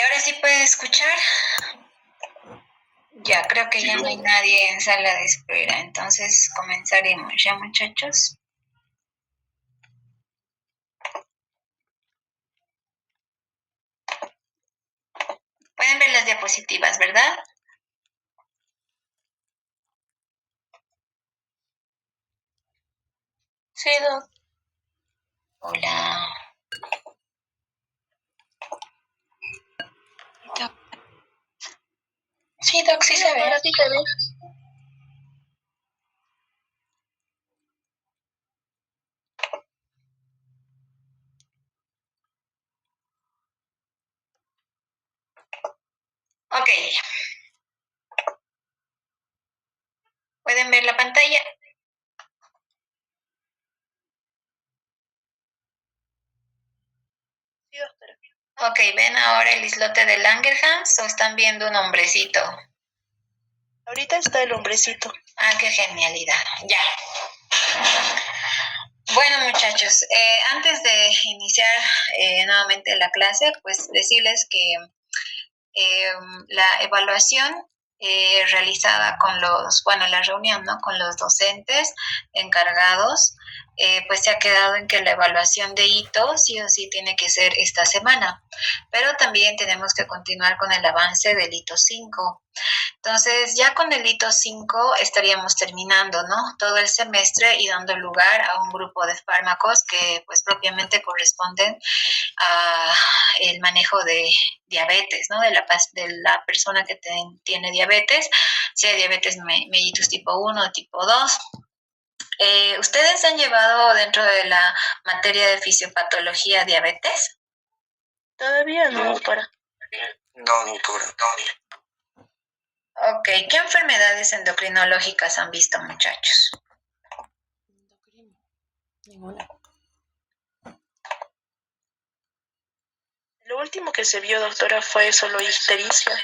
ahora sí puede escuchar. Ya, creo que ya no hay nadie en sala de espera, entonces comenzaremos, ¿ya, muchachos? Pueden ver las diapositivas, ¿verdad? Sí, Doc. Hola. Sí, Doc, sí se ve. Ahora sí se ve. Ok. ¿Pueden ver la pantalla? Sí, doctora. Ok, ¿ven ahora el islote de Langerhans o están viendo un hombrecito? Ahorita está el hombrecito. Ah, qué genialidad. Ya. Bueno, muchachos, antes de iniciar nuevamente la clase, pues decirles que la evaluación realizada con la reunión, ¿no? Con los docentes encargados, pues se ha quedado en que la evaluación de hito sí o sí tiene que ser esta semana, pero también tenemos que continuar con el avance del hito 5. Entonces, ya con el hito 5 estaríamos terminando, ¿no? Todo el semestre y dando lugar a un grupo de fármacos que pues propiamente corresponden a el manejo de diabetes, ¿no? De la persona que tiene diabetes, sea diabetes mellitus tipo 1 o tipo 2. ¿Ustedes han llevado dentro de la materia de fisiopatología diabetes? Todavía no, doctora. No, doctora. Ok, ¿qué enfermedades endocrinológicas han visto, muchachos? Ninguna. Lo último que se vio, doctora, fue solo ictericia.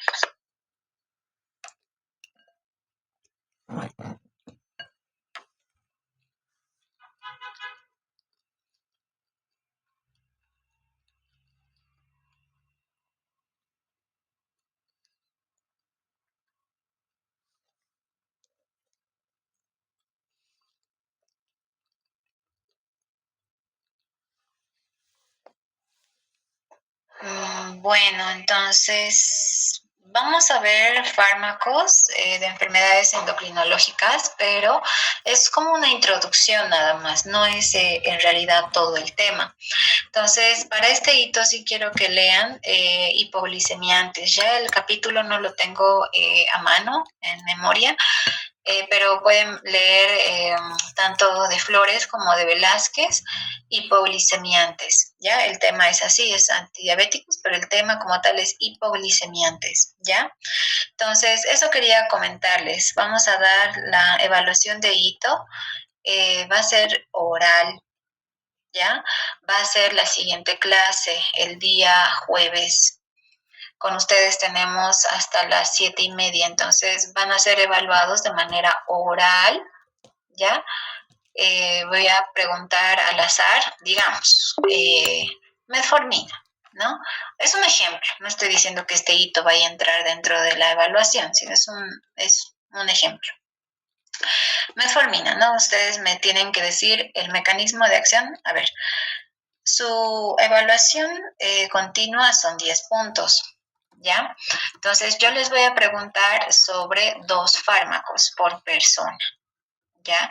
Bueno, entonces vamos a ver fármacos de enfermedades endocrinológicas, pero es como una introducción nada más, no es en realidad todo el tema. Entonces, para este hito sí quiero que lean hipoglicemiantes. Ya el capítulo no lo tengo a mano, en memoria, pero pueden leer tanto de Flores como de Velázquez, hipoglicemiantes, ¿ya? El tema es así, es antidiabéticos, pero el tema como tal es hipoglicemiantes, ¿ya? Entonces, eso quería comentarles. Vamos a dar la evaluación de hito, va a ser oral, ¿ya? Va a ser la siguiente clase, el día jueves. Con ustedes tenemos hasta las 7:30, entonces van a ser evaluados de manera oral, ¿ya? Voy a preguntar al azar, digamos, metformina, ¿no? Es un ejemplo, no estoy diciendo que este hito vaya a entrar dentro de la evaluación, sino es un ejemplo. Metformina, ¿no? Ustedes me tienen que decir el mecanismo de acción. A ver, su evaluación continua son 10 puntos, ¿ya? Entonces yo les voy a preguntar sobre 2 fármacos por persona, ¿ya?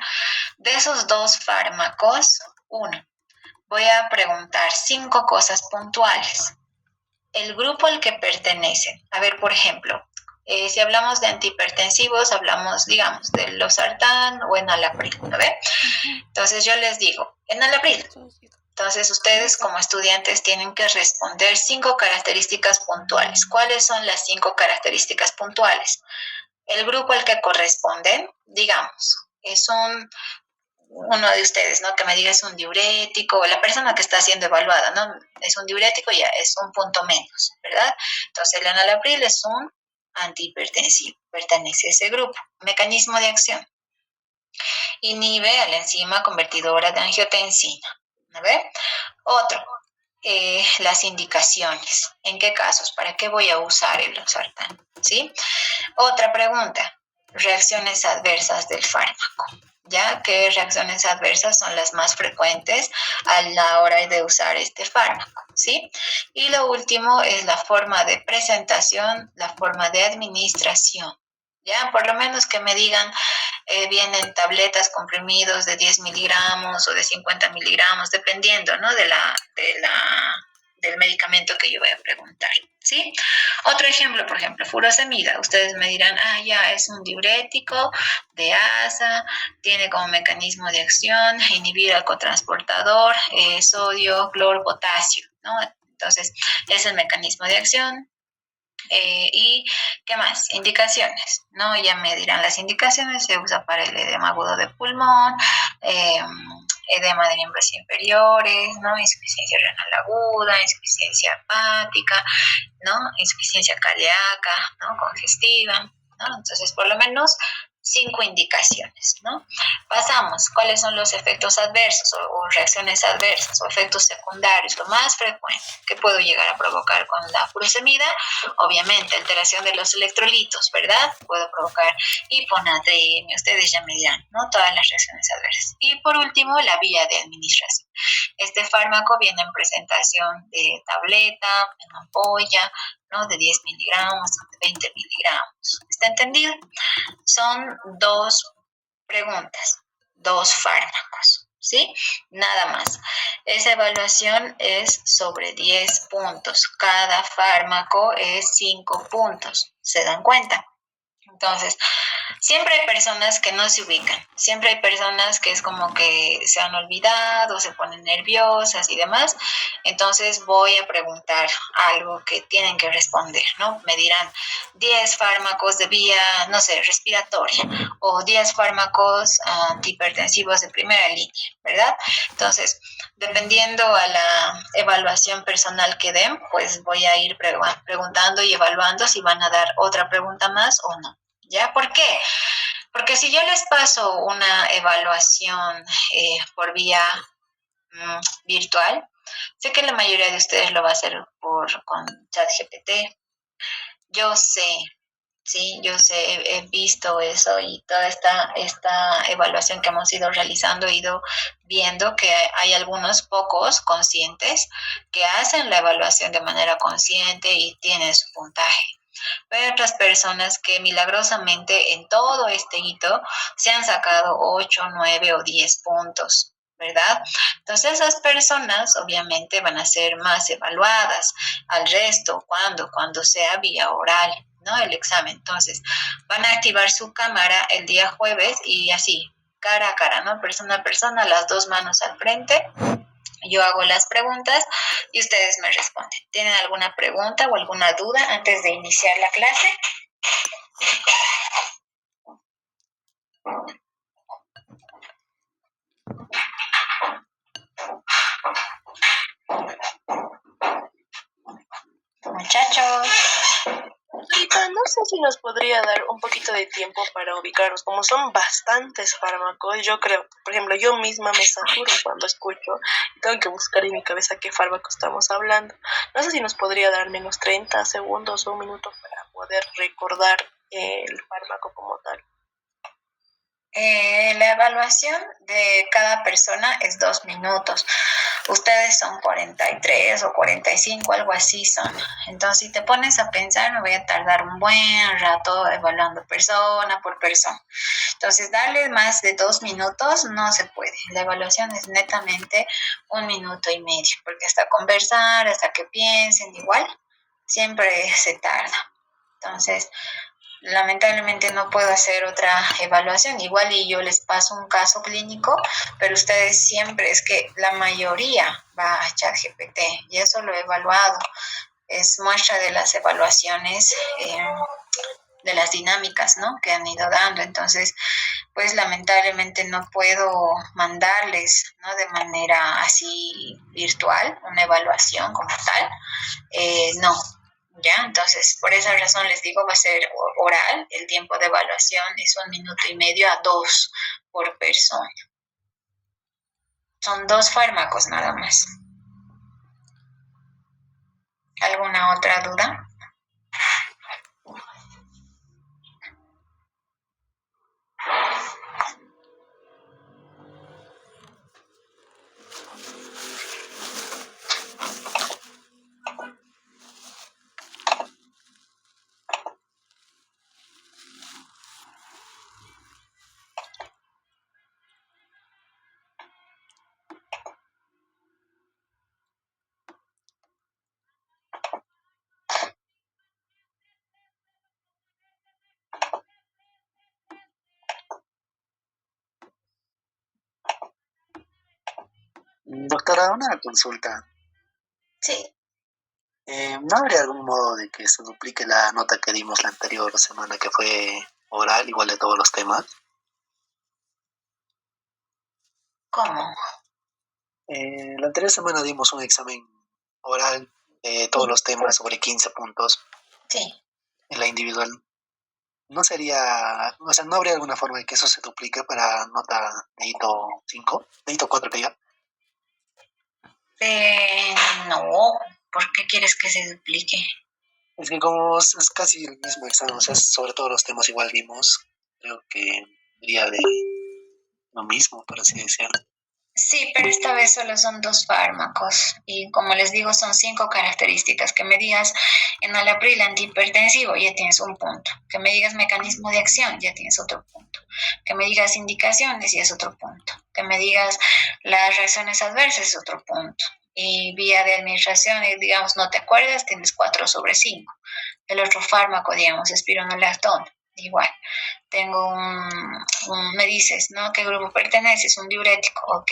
De esos 2 fármacos, uno, voy a preguntar 5 cosas puntuales. El grupo al que pertenecen. A ver, por ejemplo, si hablamos de antihipertensivos, hablamos, digamos, de losartán o enalapril, ¿no ve? Entonces yo les digo, enalapril. Entonces ustedes como estudiantes tienen que responder 5 características puntuales. ¿Cuáles son las 5 características puntuales? El grupo al que corresponden, digamos, es uno de ustedes, ¿no? Que me diga es un diurético, la persona que está siendo evaluada, ¿no? Es un diurético, ya es un punto menos, ¿verdad? Entonces el enalapril es un antihipertensivo, pertenece a ese grupo. Mecanismo de acción. Inhibe a la enzima convertidora de angiotensina, ¿no ve? Otro, las indicaciones. ¿En qué casos? ¿Para qué voy a usar el losartán? ¿Sí? Otra pregunta, reacciones adversas del fármaco. ¿Ya? ¿Qué reacciones adversas son las más frecuentes a la hora de usar este fármaco? ¿Sí? Y lo último es la forma de presentación, la forma de administración. ¿Ya? Por lo menos que me digan, vienen tabletas, comprimidos de 10 miligramos o de 50 miligramos, dependiendo, ¿no? Del medicamento que yo voy a preguntar, ¿sí? Otro ejemplo, por ejemplo, furosemida. Ustedes me dirán, ya es un diurético de asa, tiene como mecanismo de acción inhibir al cotransportador, sodio, cloro, potasio, ¿no? Entonces, es el mecanismo de acción. ¿Y qué más? Indicaciones, ¿no? Ya me dirán las indicaciones, se usa para el edema agudo de pulmón, eh, edema de miembros inferiores, ¿no? Insuficiencia renal aguda, insuficiencia hepática, ¿no? Insuficiencia cardíaca, ¿no? Congestiva, ¿no? Entonces, por lo menos 5 indicaciones, ¿no? Pasamos, ¿cuáles son los efectos adversos o reacciones adversas o efectos secundarios? Lo más frecuente que puedo llegar a provocar con la furosemida, obviamente, alteración de los electrolitos, ¿verdad? Puedo provocar hiponatremia, ustedes ya me dirán, ¿no? Todas las reacciones adversas. Y por último, la vía de administración. Este fármaco viene en presentación de tableta, en ampolla, ¿no? De 10 miligramos, de 20 miligramos. ¿Está entendido? Son 2 preguntas, 2 fármacos, ¿sí? Nada más. Esa evaluación es sobre 10 puntos. Cada fármaco es 5 puntos. ¿Se dan cuenta? Entonces, siempre hay personas que no se ubican, siempre hay personas que es como que se han olvidado, se ponen nerviosas y demás. Entonces voy a preguntar algo que tienen que responder, ¿no? Me dirán 10 fármacos de vía, no sé, respiratoria o 10 fármacos antihipertensivos de primera línea, ¿verdad? Entonces, dependiendo a la evaluación personal que den, pues voy a ir preguntando y evaluando si van a dar otra pregunta más o no. ¿Ya? ¿Por qué? Porque si yo les paso una evaluación por vía virtual, sé que la mayoría de ustedes lo va a hacer con ChatGPT. Yo sé, sí, yo sé, he visto eso y toda esta evaluación que hemos ido realizando, he ido viendo que hay algunos pocos conscientes que hacen la evaluación de manera consciente y tienen su puntaje. Hay otras personas que milagrosamente en todo este hito se han sacado 8, 9 o 10 puntos, ¿verdad? Entonces esas personas obviamente van a ser más evaluadas al resto. ¿Cuándo? Cuando sea vía oral, ¿no? El examen. Entonces van a activar su cámara el día jueves y así, cara a cara, ¿no? Persona a persona, las 2 manos al frente. Yo hago las preguntas y ustedes me responden. ¿Tienen alguna pregunta o alguna duda antes de iniciar la clase? Muchachos. Rita, no sé si nos podría dar un poquito de tiempo para ubicarnos. Como son bastantes fármacos, yo creo, por ejemplo, yo misma me saturo cuando escucho y tengo que buscar en mi cabeza qué fármaco estamos hablando. No sé si nos podría dar menos 30 segundos o un minuto para poder recordar el fármaco como tal. La evaluación de cada persona es 2 minutos. Ustedes son 43 o 45, algo así son. Entonces, si te pones a pensar, me voy a tardar un buen rato evaluando persona por persona. Entonces, darle más de 2 minutos no se puede. La evaluación es netamente 1 minuto y medio, porque hasta conversar, hasta que piensen, igual, siempre se tarda. Entonces, lamentablemente no puedo hacer otra evaluación. Igual y yo les paso un caso clínico, pero ustedes siempre, es que la mayoría va a ChatGPT y eso lo he evaluado. Es muestra de las evaluaciones, de las dinámicas, ¿no? Que han ido dando. Entonces, pues lamentablemente no puedo mandarles, ¿no? De manera así virtual, una evaluación como tal. No, ¿ya? Entonces, por esa razón les digo, va a ser oral, el tiempo de evaluación es 1 minuto y medio a 2 por persona. Son 2 fármacos nada más. ¿Alguna otra duda? Doctora, una consulta. Sí. ¿No habría algún modo de que se duplique la nota que dimos la anterior semana que fue oral, igual de todos los temas? ¿Cómo? La anterior semana dimos un examen oral de todos los temas sobre 15 puntos Sí. en la individual. ¿No sería, o sea, no habría alguna forma de que eso se duplique para nota dedito 5, dedito 4 que diga? No. ¿Por qué quieres que se duplique? Es que como es casi el mismo examen, o sea, sobre todos los temas igual vimos, creo que sería de lo mismo, por así decirlo. Sí, pero esta vez solo son 2 fármacos y como les digo son 5 características. Que me digas enalapril antihipertensivo, ya tienes un punto. Que me digas mecanismo de acción, ya tienes otro punto. Que me digas indicaciones, ya es otro punto. Que me digas las reacciones adversas, es otro punto. Y vía de administración, digamos, no te acuerdas, tienes 4/5. El otro fármaco, digamos, espironolactona, igual. Tengo me dices, ¿no? ¿Qué grupo perteneces? Un diurético, ok,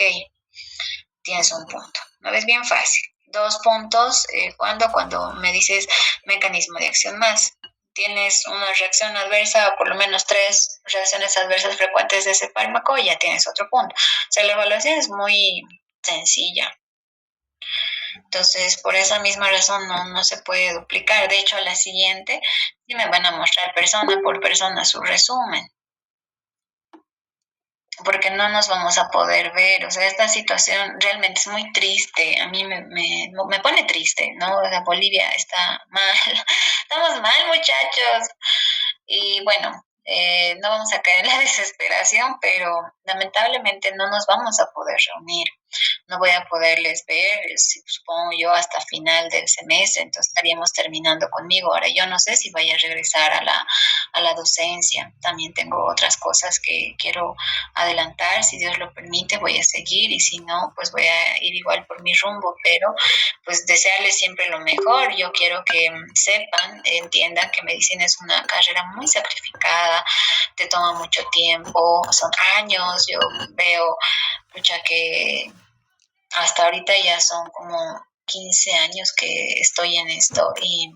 tienes un punto. ¿No ves? Bien fácil. 2 puntos, cuando me dices mecanismo de acción más. Tienes una reacción adversa, o por lo menos 3 reacciones adversas frecuentes de ese fármaco, y ya tienes otro punto. O sea, la evaluación es muy sencilla. Entonces, por esa misma razón no se puede duplicar. De hecho, a la siguiente sí me van a mostrar persona por persona su resumen, porque no nos vamos a poder ver. O sea, esta situación realmente es muy triste. A mí me pone triste, ¿no? O sea, Bolivia está mal. Estamos mal, muchachos. Y bueno, no vamos a caer en la desesperación, pero lamentablemente no nos vamos a poder reunir. No voy a poderles ver, supongo yo, hasta final del semestre, entonces estaríamos terminando conmigo. Ahora yo no sé si vaya a regresar a la docencia, también tengo otras cosas que quiero adelantar, si Dios lo permite voy a seguir, y si no, pues voy a ir igual por mi rumbo, pero pues desearles siempre lo mejor. Yo quiero que sepan, entiendan que medicina es una carrera muy sacrificada, te toma mucho tiempo, son años. Yo veo, mucha que hasta ahorita ya son como 15 años que estoy en esto, y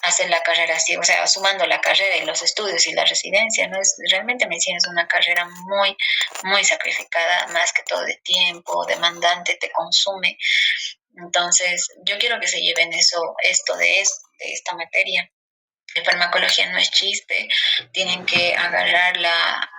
hacer la carrera así, o sea, sumando la carrera y los estudios y la residencia, ¿no? Realmente medicina es una carrera muy, muy sacrificada, más que todo de tiempo, demandante, te consume. Entonces, yo quiero que se lleven de esta materia. La farmacología no es chiste, tienen que agarrar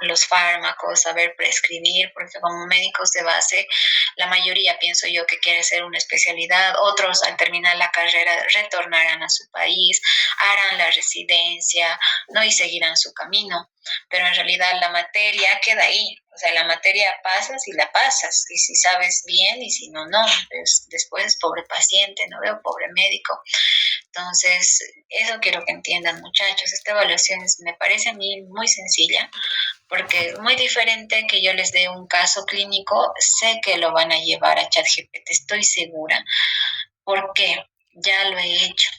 los fármacos, saber prescribir, porque como médicos de base, la mayoría pienso yo que quiere hacer una especialidad, otros al terminar la carrera retornarán a su país, harán la residencia, ¿no? Y seguirán su camino, pero en realidad la materia queda ahí. O sea, la materia pasas y la pasas, y si sabes bien y si no, no. Pues después, pobre paciente, no veo, pobre médico. Entonces, eso quiero que entiendan, muchachos. Esta evaluación me parece a mí muy sencilla, porque es muy diferente que yo les dé un caso clínico. Sé que lo van a llevar a ChatGPT, estoy segura. ¿Por qué? Ya lo he hecho.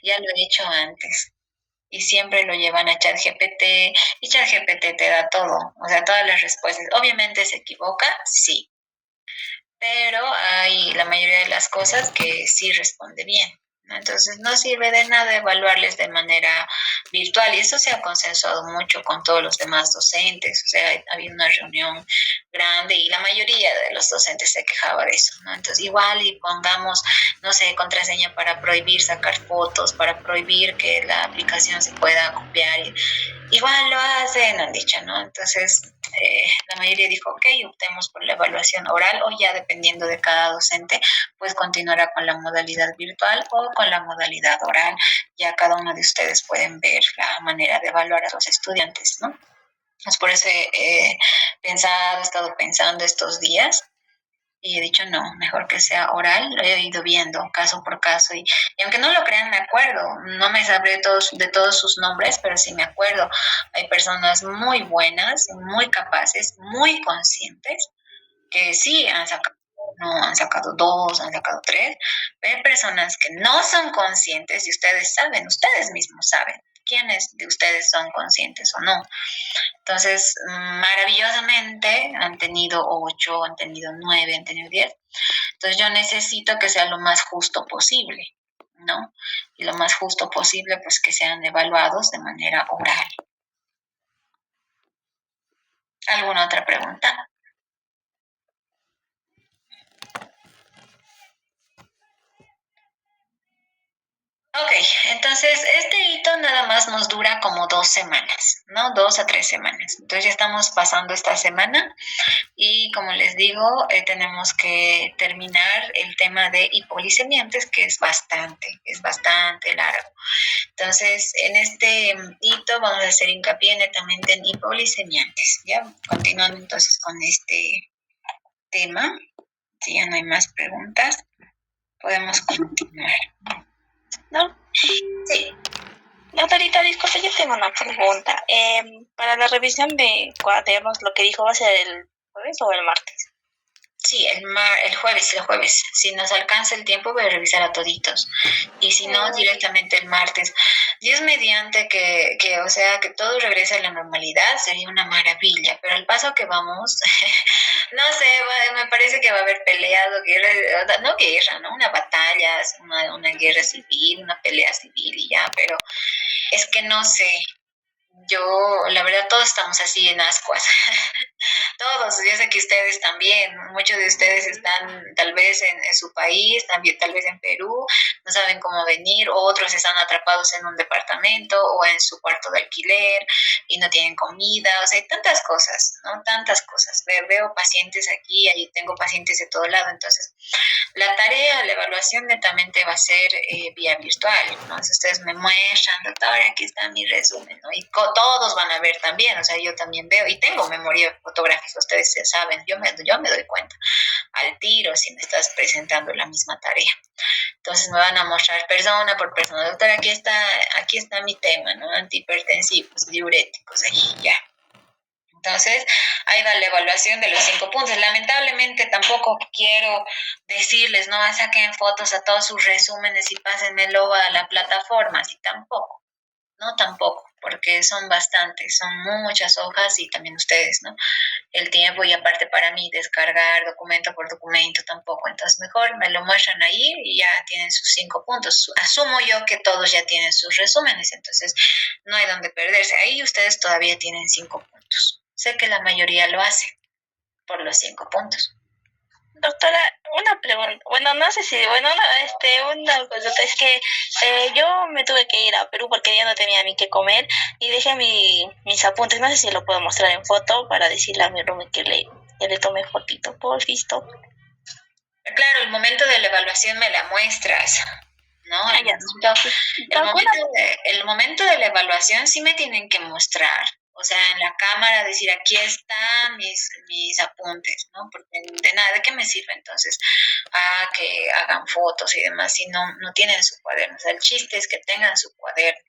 Ya lo he hecho antes. Y siempre lo llevan a ChatGPT, y ChatGPT te da todo, o sea, todas las respuestas. Obviamente se equivoca, sí, pero hay la mayoría de las cosas que sí responde bien, ¿no? Entonces no sirve de nada evaluarles de manera virtual, y eso se ha consensuado mucho con todos los demás docentes. O sea, había una reunión grande y la mayoría de los docentes se quejaba de eso, ¿no? Entonces igual y pongamos, no sé, contraseña para prohibir sacar fotos, para prohibir que la aplicación se pueda copiar, igual lo hacen, han dicho, ¿no? Entonces, la mayoría dijo, ok, optemos por la evaluación oral o ya dependiendo de cada docente, pues continuará con la modalidad virtual o con la modalidad oral. Ya cada uno de ustedes pueden ver la manera de evaluar a los estudiantes, ¿no? Es por eso he estado pensando estos días y he dicho, no, mejor que sea oral, lo he ido viendo caso por caso y aunque no lo crean, me acuerdo, no me sabré de todos sus nombres, pero sí me acuerdo. Hay personas muy buenas, muy capaces, muy conscientes, que sí han sacado uno, han sacado dos, han sacado tres, pero hay personas que no son conscientes y ustedes saben, ustedes mismos saben quiénes de ustedes son conscientes o no. Entonces, maravillosamente han tenido 8, han tenido 9, han tenido 10. Entonces, yo necesito que sea lo más justo posible, ¿no? Y lo más justo posible, pues que sean evaluados de manera oral. ¿Alguna otra pregunta? Ok, entonces este hito nada más nos dura como 2 semanas, ¿no? 2 a 3 semanas. Entonces ya estamos pasando esta semana y como les digo, tenemos que terminar el tema de hipoglicemiantes, que es bastante largo. Entonces, en este hito vamos a hacer hincapié netamente en hipoglicemiantes, ¿ya? Continuando entonces con este tema, si ya no hay más preguntas, podemos continuar. ¿No? Sí. Doctorita, disculpe, yo tengo una pregunta. Para la revisión de cuadernos, lo que dijo va a ser el jueves o el martes. Sí, el jueves. Si nos alcanza el tiempo, voy a revisar a toditos. Y si no, directamente el martes. Dios mediante o sea, que todo regrese a la normalidad, sería una maravilla. Pero al paso que vamos, no sé, me parece que va a haber peleado, guerra, no guerra, ¿no? Una batalla, una guerra civil, una pelea civil y ya, pero es que no sé. Yo, la verdad, todos estamos así en ascuas. Todos, yo sé que ustedes también, muchos de ustedes están tal vez en su país, también tal vez en Perú, no saben cómo venir, otros están atrapados en un departamento o en su cuarto de alquiler y no tienen comida, o sea, hay tantas cosas, ¿no? Tantas cosas. Veo pacientes aquí, ahí tengo pacientes de todo lado, entonces la tarea, la evaluación netamente va a ser vía virtual, ¿no? Si ustedes me muestran, doctor, aquí está mi resumen, ¿no? Y todos van a ver también, o sea, yo también veo y tengo memoria fotográfica, ustedes ya saben, yo me doy cuenta al tiro si me estás presentando la misma tarea. Entonces me van a mostrar persona por persona, doctor, aquí está mi tema, ¿no? Antihipertensivos, diuréticos, ahí ya. Entonces, ahí va la evaluación de los 5 puntos. Lamentablemente tampoco quiero decirles, no saquen fotos a todos sus resúmenes y pásenmelo a la plataforma, así tampoco, no tampoco, porque son bastantes, son muchas hojas y también ustedes, ¿no? El tiempo y aparte para mí descargar documento por documento tampoco, entonces mejor me lo muestran ahí y ya tienen sus 5 puntos. Asumo yo que todos ya tienen sus resúmenes, entonces no hay donde perderse. Ahí ustedes todavía tienen 5 puntos. Sé que la mayoría lo hace por los 5 puntos. Doctora, una pregunta. Bueno, no sé si, bueno, una consulta. Es que yo me tuve que ir a Perú porque ya no tenía ni qué comer y dejé mis apuntes. No sé si lo puedo mostrar en foto para decirle a mi roomie que le tome fotito, por visto. Claro, el momento de la evaluación me la muestras, ¿no? El momento de la evaluación sí me tienen que mostrar, o sea, en la cámara decir aquí están mis apuntes, ¿no? Porque de nada, ¿de qué me sirve entonces? Que hagan fotos y demás si no tienen su cuaderno. O sea, el chiste es que tengan su cuaderno.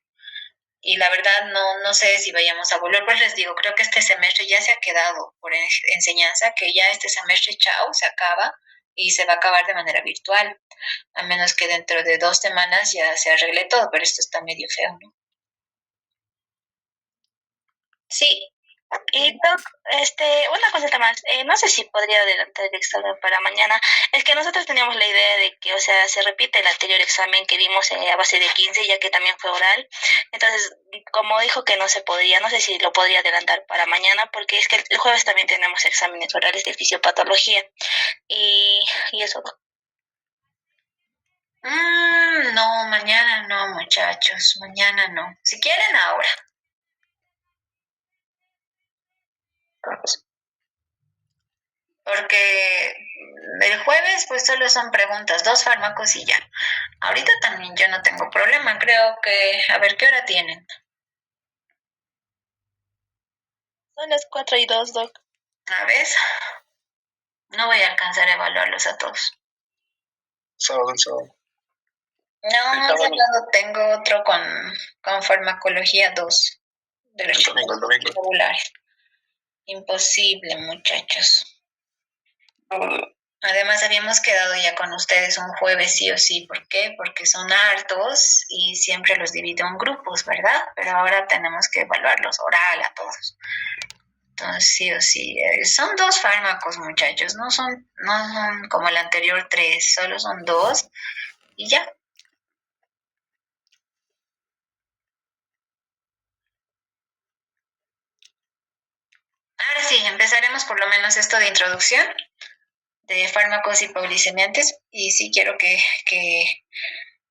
Y la verdad no sé si vayamos a volver, pues les digo, creo que este semestre ya se ha quedado por enseñanza, que ya este semestre, chao, se acaba y se va a acabar de manera virtual, a menos que dentro de 2 semanas ya se arregle todo, pero esto está medio feo, ¿no? Sí. Y Doc, una cosita más, no sé si podría adelantar el examen para mañana. Es que nosotros teníamos la idea de que, o sea, se repite el anterior examen que vimos a base de 15, ya que también fue oral. Entonces, como dijo que no se podía, no sé si lo podría adelantar para mañana, porque es que el jueves también tenemos exámenes orales de fisiopatología. Y eso, Doc. No, mañana no, muchachos, mañana no. Si quieren ahora. Porque el jueves pues solo son preguntas, 2 fármacos y ya. Ahorita también yo no tengo problema, creo que, a ver, ¿qué hora tienen? Son las 4:02, Doc. A ver, no voy a alcanzar a evaluarlos a todos. Sábado. No, sábado tengo otro con farmacología 2 de los El domingo. regulares. Imposible, muchachos. Además, habíamos quedado ya con ustedes un jueves sí o sí. ¿Por qué? Porque son hartos y siempre los divido en grupos, ¿verdad? Pero ahora tenemos que evaluarlos oral a todos. Entonces, sí o sí. Son 2 fármacos, muchachos. No son como el anterior 3, solo son 2 y ya. Ahora sí, empezaremos por lo menos esto de introducción de fármacos hipoglicemiantes y sí quiero que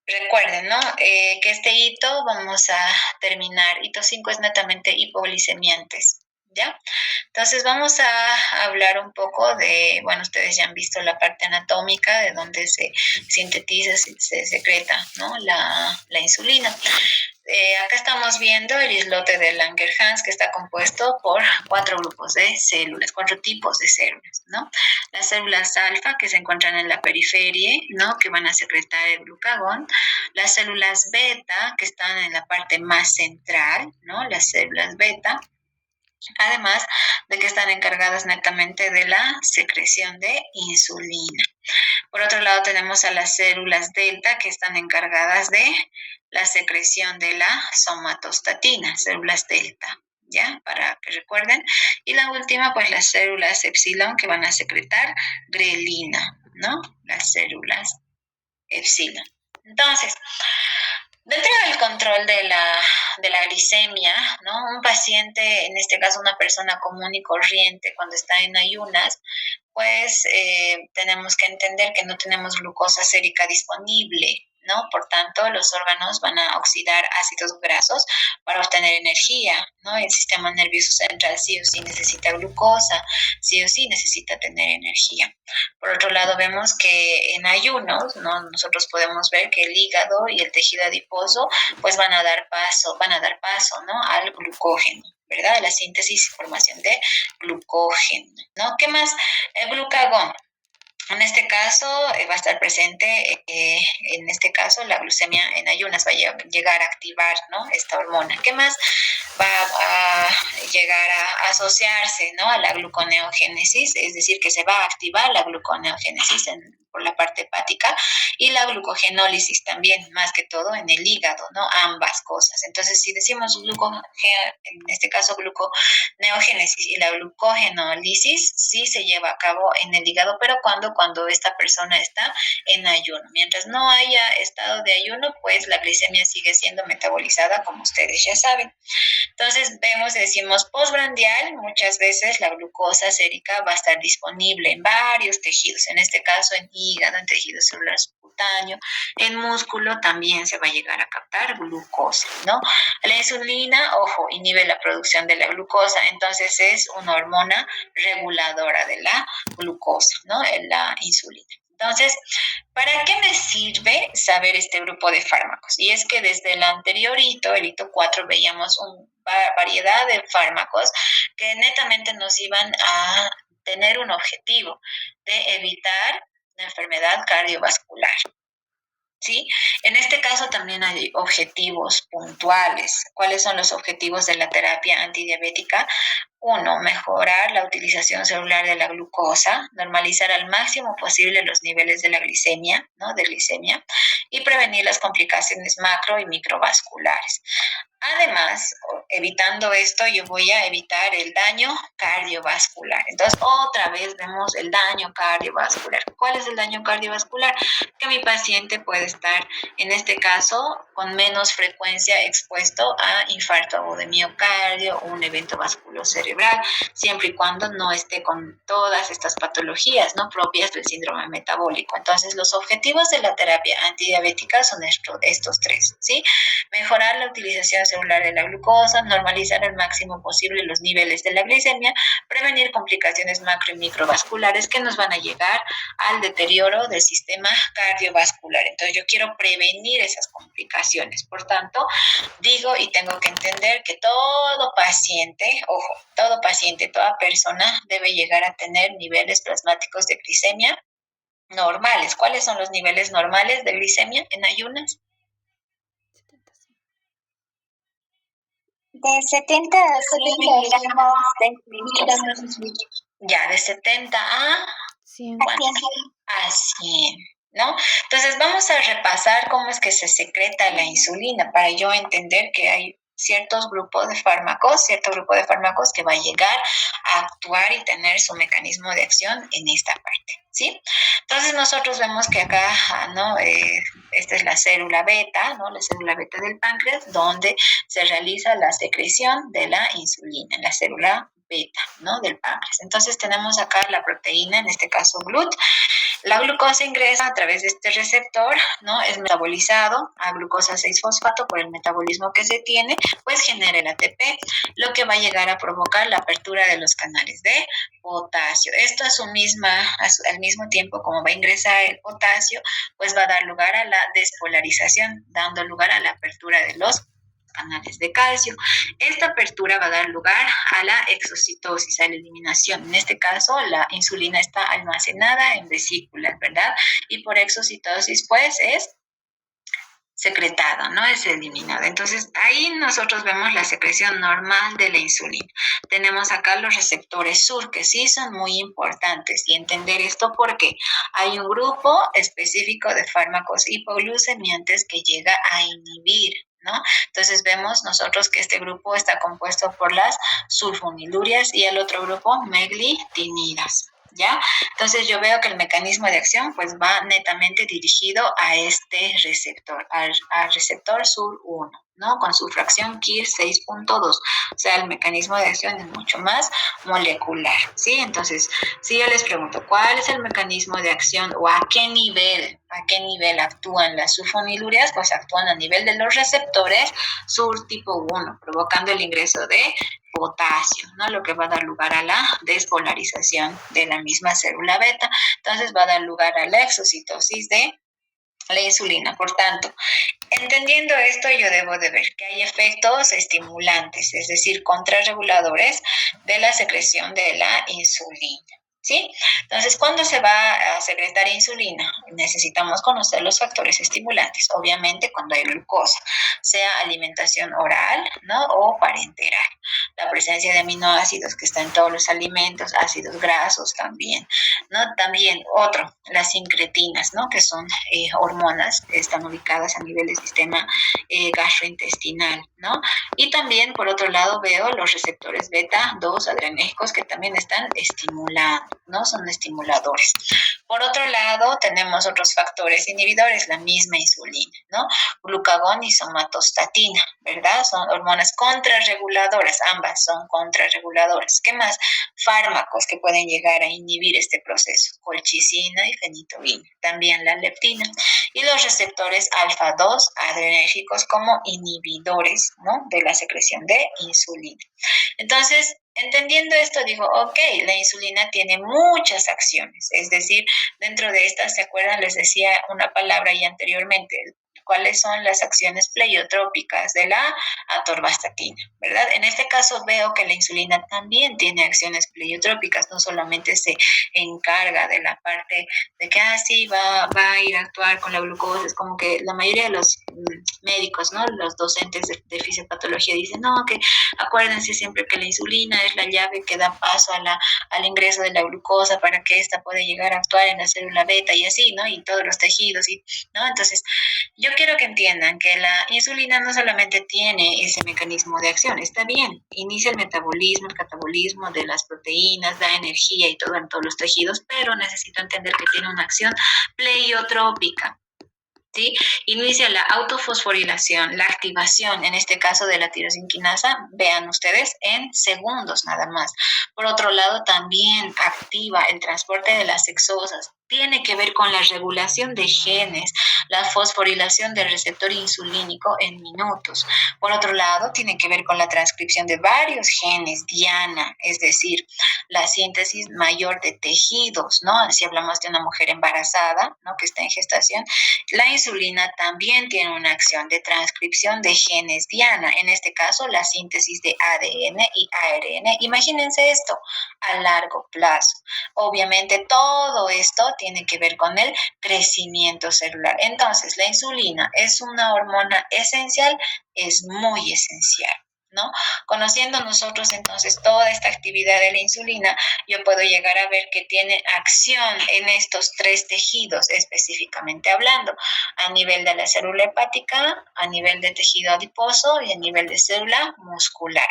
recuerden, ¿no? Que este hito vamos a terminar. Hito 5 es netamente hipoglicemiantes, ¿ya? Entonces vamos a hablar un poco de, bueno, ustedes ya han visto la parte anatómica de donde se sintetiza, se secreta, ¿no? La insulina. Acá estamos viendo el islote de Langerhans que está compuesto por 4 grupos de células, 4 tipos de células, ¿no? Las células alfa que se encuentran en la periferia, ¿no? Que van a secretar el glucagón. Las células beta que están en la parte más central, ¿no? Las células beta. Además de que están encargadas netamente de la secreción de insulina. Por otro lado tenemos a las células delta que están encargadas de la secreción de la somatostatina, células delta, ¿ya? Para que recuerden. Y la última, pues las células epsilon que van a secretar grelina, ¿no? Las células epsilon. Entonces, dentro del control de la glicemia, ¿no? Un paciente, en este caso una persona común y corriente, cuando está en ayunas, pues tenemos que entender que no tenemos glucosa sérica disponible, ¿no? Por tanto, los órganos van a oxidar ácidos grasos para obtener energía, ¿no? El sistema nervioso central sí o sí necesita glucosa, sí o sí necesita tener energía. Por otro lado, vemos que en ayunos, ¿no? Nosotros podemos ver que el hígado y el tejido adiposo, pues van a dar paso, ¿no? Al glucógeno, ¿verdad? La síntesis y formación de glucógeno, ¿no? ¿Qué más? El glucagón. En este caso va a estar presente, en este caso la glucemia en ayunas va a llegar a activar, ¿no? Esta hormona. ¿Qué más va a llegar a asociarse, ¿no? A la gluconeogénesis? Es decir, que se va a activar la gluconeogénesis por la parte hepática y la glucogenólisis también, más que todo en el hígado, ¿no? Ambas cosas. Entonces, si decimos en este caso gluconeogénesis y la glucogenólisis, sí se lleva a cabo en el hígado, pero cuando esta persona está en ayuno. Mientras no haya estado de ayuno, pues la glicemia sigue siendo metabolizada, como ustedes ya saben. Entonces decimos postprandial, muchas veces la glucosa sérica va a estar disponible en varios tejidos, en este caso en hígado, en tejido celular subcutáneo, en músculo también se va a llegar a captar glucosa, ¿no? La insulina, ojo, inhibe la producción de la glucosa, entonces es una hormona reguladora de la glucosa, ¿no? La insulina. Entonces, ¿para qué me sirve saber este grupo de fármacos? Y es que desde el anterior hito, el hito 4, veíamos una variedad de fármacos que netamente nos iban a tener un objetivo de evitar la enfermedad cardiovascular. ¿Sí? En este caso también hay objetivos puntuales. ¿Cuáles son los objetivos de la terapia antidiabética? 1, mejorar la utilización celular de la glucosa, normalizar al máximo posible los niveles de la glicemia, ¿no? De glicemia, y prevenir las complicaciones macro y microvasculares. Además, evitando esto, yo voy a evitar el daño cardiovascular. Entonces, otra vez vemos el daño cardiovascular. ¿Cuál es el daño cardiovascular? Que mi paciente puede estar, en este caso, con menos frecuencia expuesto a infarto agudo de miocardio o un evento vasculocerebral cerebral, siempre y cuando no esté con todas estas patologías, ¿no?, propias del síndrome metabólico. Entonces, los objetivos de la terapia antidiabética son estos tres, ¿sí? Mejorar la utilización celular de la glucosa, normalizar al máximo posible los niveles de la glicemia, prevenir complicaciones macro y microvasculares que nos van a llegar al deterioro del sistema cardiovascular. Entonces, yo quiero prevenir esas complicaciones. Por tanto, digo y tengo que entender que todo paciente, ojo, todo paciente, toda persona debe llegar a tener niveles plasmáticos de glicemia normales. ¿Cuáles son los niveles normales de glicemia en ayunas? De 70 a 100 miligramos de Ya, de 70 a 100. A 100, ¿no? Entonces vamos a repasar cómo es que se secreta la insulina para yo entender que hay cierto grupo de fármacos que va a llegar a actuar y tener su mecanismo de acción en esta parte, ¿sí? Entonces nosotros vemos que acá, ¿no? Esta es la célula beta, ¿no? La célula beta del páncreas, donde se realiza la secreción de la insulina, en la célula beta, ¿no?, del páncreas. Entonces tenemos acá la proteína, en este caso GLUT. La glucosa ingresa a través de este receptor, ¿no? Es metabolizado a glucosa 6-fosfato por el metabolismo que se tiene, pues genera el ATP, lo que va a llegar a provocar la apertura de los canales de potasio. Esto al mismo tiempo como va a ingresar el potasio, pues va a dar lugar a la despolarización, dando lugar a la apertura de los canales de calcio. Esta apertura va a dar lugar a la exocitosis, a la eliminación. En este caso, la insulina está almacenada en vesículas, ¿verdad? Y por exocitosis, pues, es secretada, ¿no? Es eliminada. Entonces, ahí nosotros vemos la secreción normal de la insulina. Tenemos acá los receptores SUR, que sí son muy importantes, y entender esto porque hay un grupo específico de fármacos hipoglucemiantes que llega a inhibir, ¿no? Entonces vemos nosotros que este grupo está compuesto por las sulfonilurias y el otro grupo meglitinidas, ¿ya? Entonces yo veo que el mecanismo de acción pues va netamente dirigido a este receptor, al receptor SUR1, ¿no? Con su fracción KIR 6.2. O sea, el mecanismo de acción es mucho más molecular, ¿sí? Entonces, si yo les pregunto, ¿cuál es el mecanismo de acción o a qué nivel actúan las sulfonilurias? Pues actúan a nivel de los receptores SUR tipo 1, provocando el ingreso de potasio, ¿no? Lo que va a dar lugar a la despolarización de la misma célula beta. Entonces va a dar lugar a la exocitosis de la insulina. Por tanto, entendiendo esto, yo debo de ver que hay efectos estimulantes, es decir, contrarreguladores de la secreción de la insulina, ¿sí? Entonces, ¿cuándo se va a secretar insulina? Necesitamos conocer los factores estimulantes, obviamente cuando hay glucosa, sea alimentación oral, ¿no?, o parenteral. La presencia de aminoácidos que está en todos los alimentos, ácidos grasos también, ¿no? También las sincretinas, ¿no?, que son hormonas que están ubicadas a nivel del sistema gastrointestinal, ¿no? Y también, por otro lado, veo los receptores beta 2 adrenérgicos que también están estimulando, ¿no? Son estimuladores. Por otro lado, tenemos otros factores inhibidores, la misma insulina, ¿no? Glucagón y somatostatina, ¿verdad? Son hormonas contrarreguladoras, ambas son contrarreguladoras. ¿Qué más? Fármacos que pueden llegar a inhibir este proceso, colchicina y fenitoína, también la leptina. Y los receptores alfa 2 adrenérgicos como inhibidores, ¿no?, de la secreción de insulina. Entonces, entendiendo esto, digo, ok, la insulina tiene muchas acciones, es decir, dentro de estas, ¿se acuerdan? Les decía una palabra ya anteriormente, cuáles son las acciones pleiotrópicas de la atorvastatina, ¿verdad? En este caso veo que la insulina también tiene acciones pleiotrópicas, no solamente se encarga de la parte de que, sí, va a ir a actuar con la glucosa, es como que la mayoría de los médicos, ¿no?, los docentes de fisiopatología dicen, no, que acuérdense siempre que la insulina es la llave que da paso al ingreso de la glucosa para que ésta pueda llegar a actuar en la célula beta y así, ¿no?, y todos los tejidos, ¿no? Entonces, yo quiero que entiendan que la insulina no solamente tiene ese mecanismo de acción, está bien, inicia el metabolismo, el catabolismo de las proteínas, da energía y todo en todos los tejidos, pero necesito entender que tiene una acción pleiotrópica. ¿sí? Inicia la autofosforilación, la activación, en este caso de la tirosinquinasa, vean ustedes, en segundos nada más. Por otro lado, también activa el transporte de las exosas. Tiene que ver con la regulación de genes, la fosforilación del receptor insulínico en minutos. Por otro lado, tiene que ver con la transcripción de varios genes, diana, es decir, la síntesis mayor de tejidos, ¿no? Si hablamos de una mujer embarazada, ¿no? Que está en gestación, la insulina también tiene una acción de transcripción de genes diana, en este caso la síntesis de ADN y ARN. Imagínense esto a largo plazo. Obviamente todo esto tiene que ver con el crecimiento celular. Entonces, la insulina es una hormona esencial, es muy esencial, ¿no? Conociendo nosotros entonces toda esta actividad de la insulina, yo puedo llegar a ver que tiene acción en estos tres tejidos específicamente hablando, a nivel de la célula hepática, a nivel de tejido adiposo y a nivel de célula muscular.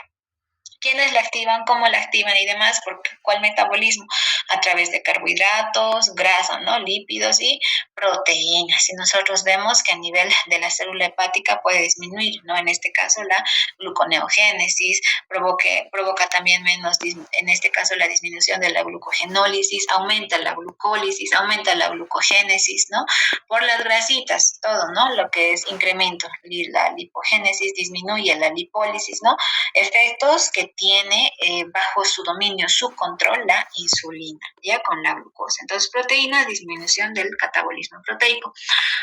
¿Quiénes la activan? ¿Cómo la activan y demás? ¿Por cuál metabolismo? A través de carbohidratos, grasa, ¿no? Lípidos y proteínas. Y nosotros vemos que a nivel de la célula hepática puede disminuir, ¿no? En este caso la gluconeogénesis, provoca también menos, en este caso la disminución de la glucogenólisis, aumenta la glucólisis, aumenta la glucogénesis, ¿no? Por las grasitas, todo, ¿no? Lo que es incremento, la lipogénesis disminuye la lipólisis, ¿no? Efectos que tiene bajo su dominio, su control, la insulina, ya con la glucosa. Entonces, proteína, disminución del catabolismo proteico.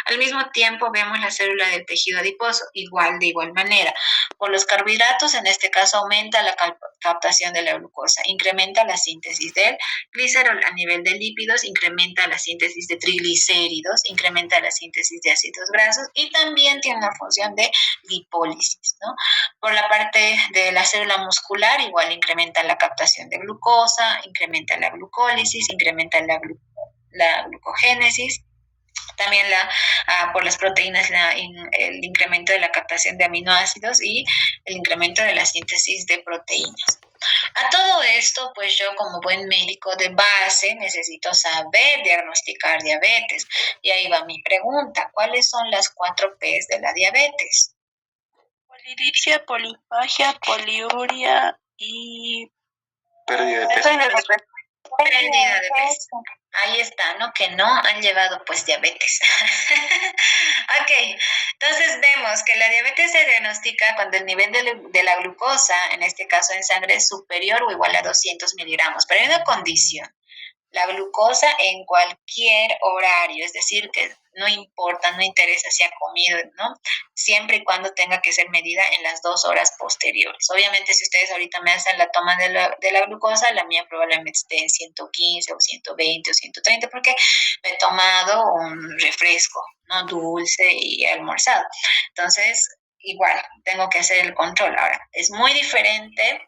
Al mismo tiempo, vemos la célula del tejido adiposo, de igual manera. Por los carbohidratos, en este caso, aumenta la captación de la glucosa, incrementa la síntesis del glicerol. A nivel de lípidos, incrementa la síntesis de triglicéridos, incrementa la síntesis de ácidos grasos y también tiene una función de lipólisis, ¿no? Por la parte de la célula muscular, igual incrementa la captación de glucosa, incrementa la glucólisis, incrementa la glucogénesis. También por las proteínas, el incremento de la captación de aminoácidos y el incremento de la síntesis de proteínas. A todo esto, pues yo como buen médico de base necesito saber diagnosticar diabetes. Y ahí va mi pregunta, ¿cuáles son las 4 P's de la diabetes? Polidipsia, polifagia, poliuria y... Pérdida de peso. Pérdida de peso. Ahí está, ¿no? Que no han llevado pues diabetes. Ok, entonces vemos que la diabetes se diagnostica cuando el nivel de la glucosa, en este caso en sangre, es superior o igual a 200 miligramos. Pero hay una condición. La glucosa en cualquier horario, es decir, que no importa, no interesa si ha comido, ¿no? Siempre y cuando tenga que ser medida en las 2 horas posteriores. Obviamente, si ustedes ahorita me hacen la toma de la glucosa, la mía probablemente esté en 115 o 120 o 130 porque me he tomado un refresco, ¿no? Dulce y he almorzado. Entonces, igual, tengo que hacer el control. Ahora, es muy diferente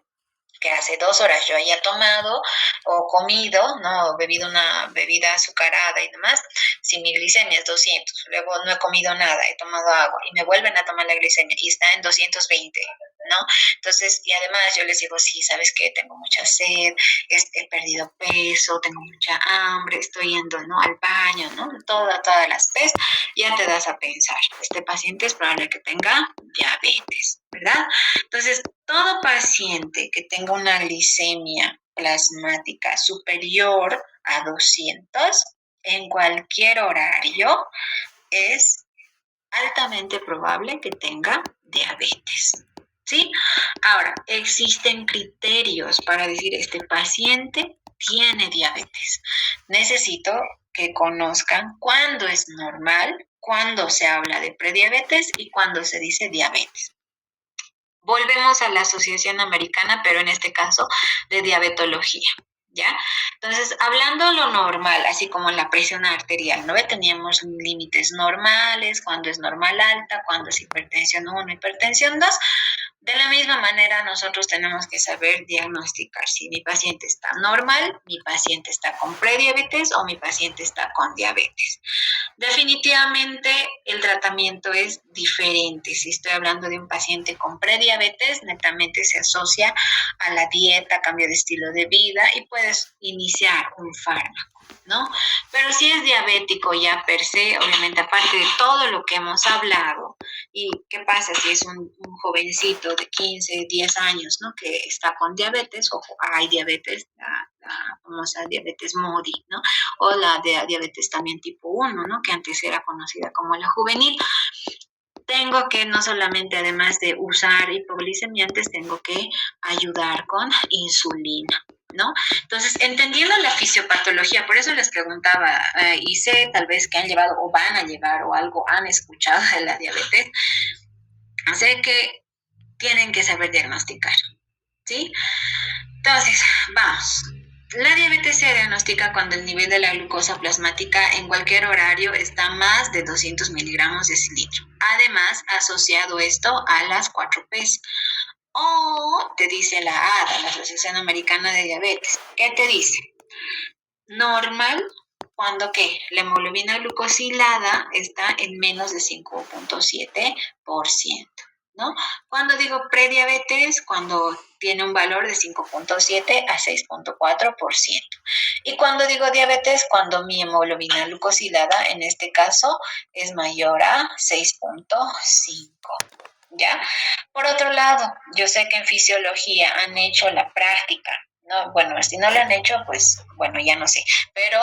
que hace 2 horas yo haya tomado o comido, ¿no? O bebido una bebida azucarada y demás, si mi glicemia es 200, luego no he comido nada, he tomado agua y me vuelven a tomar la glicemia y está en 220, ¿no? Entonces, y además yo les digo, sí, ¿sabes qué? Tengo mucha sed, he perdido peso, tengo mucha hambre, estoy yendo, ¿no? Al baño, ¿no? Todas las P's, ya te das a pensar, este paciente es probable que tenga diabetes, ¿verdad? Entonces, todo paciente que tenga una glicemia plasmática superior a 200 en cualquier horario es altamente probable que tenga diabetes. ¿Sí? Ahora, existen criterios para decir este paciente tiene diabetes. Necesito que conozcan cuándo es normal, cuándo se habla de prediabetes y cuándo se dice diabetes. Volvemos a la Asociación Americana, pero en este caso de diabetología, ¿ya? Entonces, hablando lo normal, así como la presión arterial, ¿no? Teníamos límites normales, cuando es normal alta, cuando es hipertensión 1, hipertensión 2. De la misma manera, nosotros tenemos que saber diagnosticar si mi paciente está normal, mi paciente está con prediabetes o mi paciente está con diabetes. Definitivamente el tratamiento es diferente. Si estoy hablando de un paciente con prediabetes, netamente se asocia a la dieta, cambio de estilo de vida y puedes iniciar un fármaco, ¿no? Pero si es diabético ya per se, obviamente aparte de todo lo que hemos hablado, ¿y qué pasa si es un jovencito de 15, 10 años, ¿no? Que está con diabetes, o hay diabetes, la famosa diabetes MODI, ¿no? O la de diabetes también tipo 1, ¿no? Que antes era conocida como la juvenil. Tengo que no solamente, además de usar hipoglicemiantes, tengo que ayudar con insulina, ¿no? Entonces, entendiendo la fisiopatología, por eso les preguntaba, y sé tal vez que han llevado o van a llevar o algo han escuchado de la diabetes, sé que tienen que saber diagnosticar, ¿sí? Entonces, vamos. La diabetes se diagnostica cuando el nivel de la glucosa plasmática en cualquier horario está más de 200 miligramos de cilitro. Además, asociado esto a las 4 P's. O te dice la ADA, la Asociación Americana de Diabetes. ¿Qué te dice? Normal, cuando ¿qué? La hemoglobina glucosilada está en menos de 5.7%. ¿No? Cuando digo prediabetes, cuando tiene un valor de 5.7 a 6.4%. Y cuando digo diabetes, cuando mi hemoglobina glucosilada, en este caso, es mayor a 6.5. ¿Ya? Por otro lado, yo sé que en fisiología han hecho la práctica, ¿no? Bueno, si no lo han hecho, pues, bueno, ya no sé, pero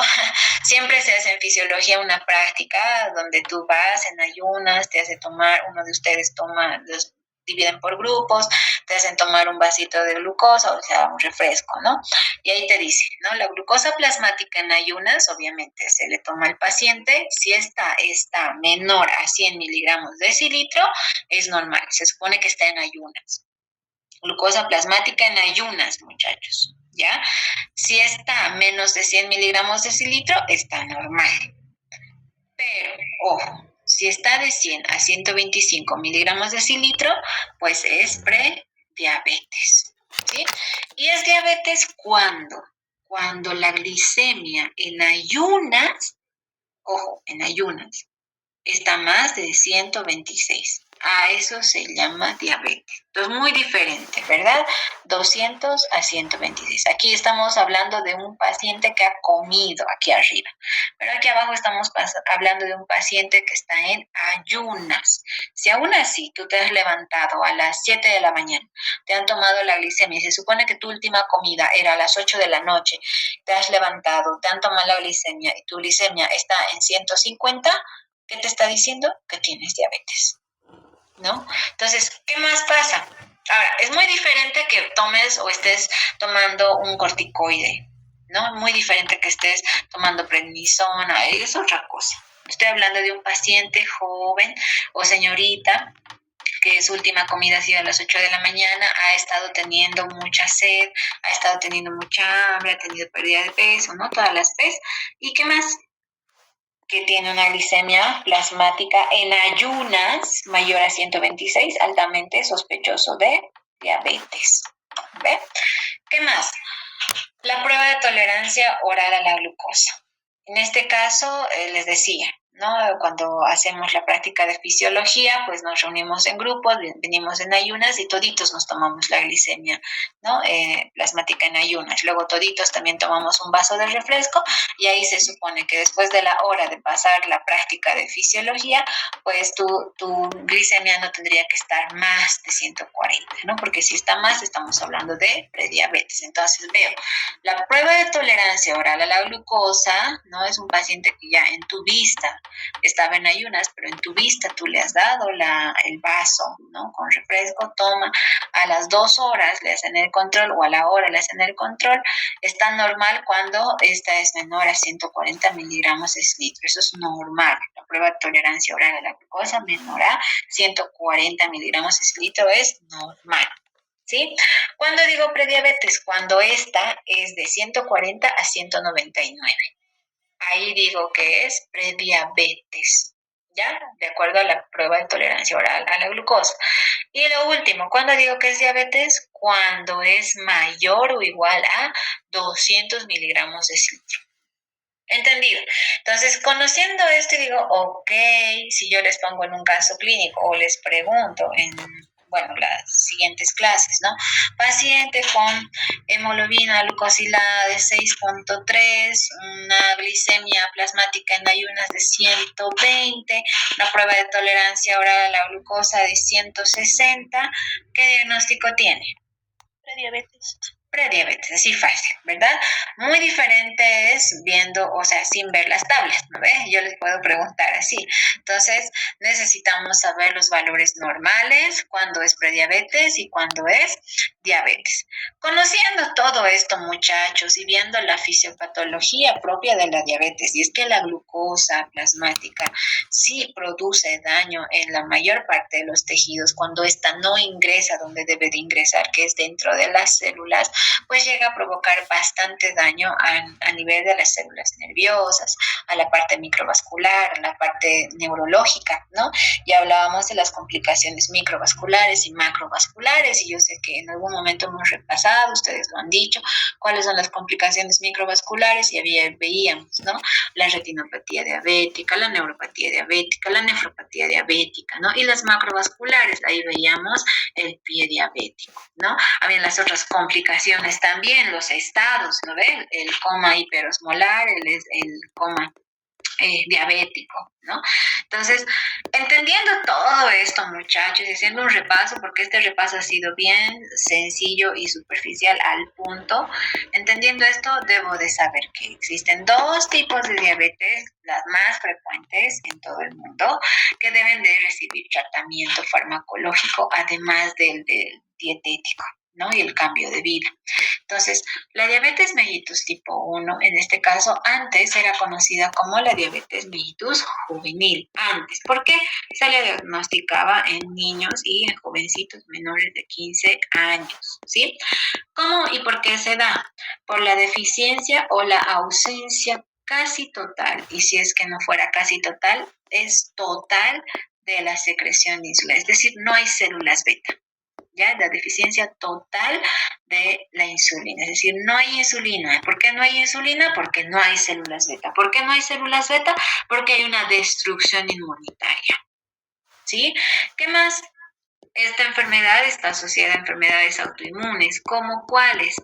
siempre se hace en fisiología una práctica donde tú vas en ayunas, te hace tomar, uno de ustedes toma, los dividen por grupos, te hacen tomar un vasito de glucosa, o sea, un refresco, ¿no? Y ahí te dice, ¿no? La glucosa plasmática en ayunas, obviamente, se le toma al paciente, si esta está menor a 100 miligramos de cilitro, es normal, se supone que está en ayunas. Glucosa plasmática en ayunas, muchachos, ¿ya? Si está a menos de 100 miligramos de cilitro, está normal. Pero, ojo, si está de 100 a 125 miligramos de cilitro, pues es prediabetes, ¿sí? Y es diabetes cuando la glicemia en ayunas, ojo, en ayunas, está más de 126. A eso se llama diabetes. Entonces, muy diferente, ¿verdad? 200 a 126. Aquí estamos hablando de un paciente que ha comido aquí arriba, pero aquí abajo estamos hablando de un paciente que está en ayunas. Si aún así tú te has levantado a las 7 de la mañana, te han tomado la glicemia y se supone que tu última comida era a las 8 de la noche, te has levantado, te han tomado la glicemia y tu glicemia está en 150, ¿qué te está diciendo? Que tienes diabetes, ¿no? Entonces, ¿qué más pasa? Ahora, es muy diferente que tomes o estés tomando un corticoide, ¿no? Muy diferente que estés tomando prednisona, es otra cosa. Estoy hablando de un paciente joven o señorita que su última comida ha sido a las 8 de la mañana, ha estado teniendo mucha sed, ha estado teniendo mucha hambre, ha tenido pérdida de peso, ¿no? Todas las P's. ¿Y qué más? Que tiene una glicemia plasmática en ayunas mayor a 126, altamente sospechoso de diabetes. ¿Ve? ¿Qué más? La prueba de tolerancia oral a la glucosa. En este caso, les decía, ¿no? Cuando hacemos la práctica de fisiología, pues nos reunimos en grupos, venimos en ayunas y toditos nos tomamos la glicemia, ¿no? Plasmática en ayunas. Luego toditos también tomamos un vaso de refresco y ahí se supone que después de la hora de pasar la práctica de fisiología, pues tu glicemia no tendría que estar más de 140, ¿no? Porque si está más, estamos hablando de prediabetes. Entonces veo, la prueba de tolerancia oral a la glucosa, ¿no? Es un paciente que ya en tu vista estaba en ayunas, pero en tu vista tú le has dado el vaso, ¿no? Con refresco, toma, a las 2 horas le hacen el control o a la hora le hacen el control, está normal cuando esta es menor a 140 miligramos de cilitro, eso es normal. La prueba de tolerancia oral a la glucosa menor a 140 miligramos de cilitro es normal. ¿Sí? Cuando digo prediabetes, cuando esta es de 140 a 199. Ahí digo que es prediabetes, ¿ya? De acuerdo a la prueba de tolerancia oral a la glucosa. Y lo último, ¿cuándo digo que es diabetes? Cuando es mayor o igual a 200 miligramos de ciltro. ¿Entendido? Entonces, conociendo esto, digo, ok, si yo les pongo en un caso clínico o les pregunto en, bueno, las siguientes clases, ¿no? Paciente con hemoglobina glucosilada de 6.3, una glicemia plasmática en ayunas de 120, una prueba de tolerancia oral a la glucosa de 160, ¿qué diagnóstico tiene? Prediabetes. Prediabetes, así fácil, ¿verdad? Muy diferente es viendo, o sea, sin ver las tablas, ¿no ves? Yo les puedo preguntar así. Entonces, necesitamos saber los valores normales, cuándo es prediabetes y cuándo es diabetes. Conociendo todo esto, muchachos, y viendo la fisiopatología propia de la diabetes, y es que la glucosa plasmática sí produce daño en la mayor parte de los tejidos cuando ésta no ingresa donde debe de ingresar, que es dentro de las células, pues llega a provocar bastante daño a nivel de las células nerviosas, a la parte microvascular, a la parte neurológica, ¿no? Ya hablábamos de las complicaciones microvasculares y macrovasculares, y yo sé que en algún momento hemos repasado, ustedes lo han dicho, cuáles son las complicaciones microvasculares, y veíamos, ¿no? La retinopatía diabética, la neuropatía diabética, la nefropatía diabética, ¿no? Y las macrovasculares, ahí veíamos el pie diabético, ¿no? Habían las otras complicaciones también, los estados, ¿no ven? El coma hiperosmolar, el coma diabético, ¿no? Entonces, entendiendo todo esto, muchachos, y haciendo un repaso, porque este repaso ha sido bien sencillo y superficial al punto, entendiendo esto, debo de saber que existen dos tipos de diabetes, las más frecuentes en todo el mundo, que deben de recibir tratamiento farmacológico, además del dietético, ¿no? Y el cambio de vida. Entonces, la diabetes mellitus tipo 1, en este caso, antes era conocida como la diabetes mellitus juvenil. Antes, ¿por qué? Se le diagnosticaba en niños y en jovencitos menores de 15 años, ¿sí? ¿Cómo y por qué se da? Por la deficiencia o la ausencia casi total, y si es que no fuera casi total, es total de la secreción de insulina, es decir, no hay células beta. ¿Ya? La deficiencia total de la insulina, es decir, no hay insulina. ¿Por qué no hay insulina? Porque no hay células beta. ¿Por qué no hay células beta? Porque hay una destrucción inmunitaria. ¿Sí? ¿Qué más? Esta enfermedad está asociada a enfermedades autoinmunes, ¿como cuáles?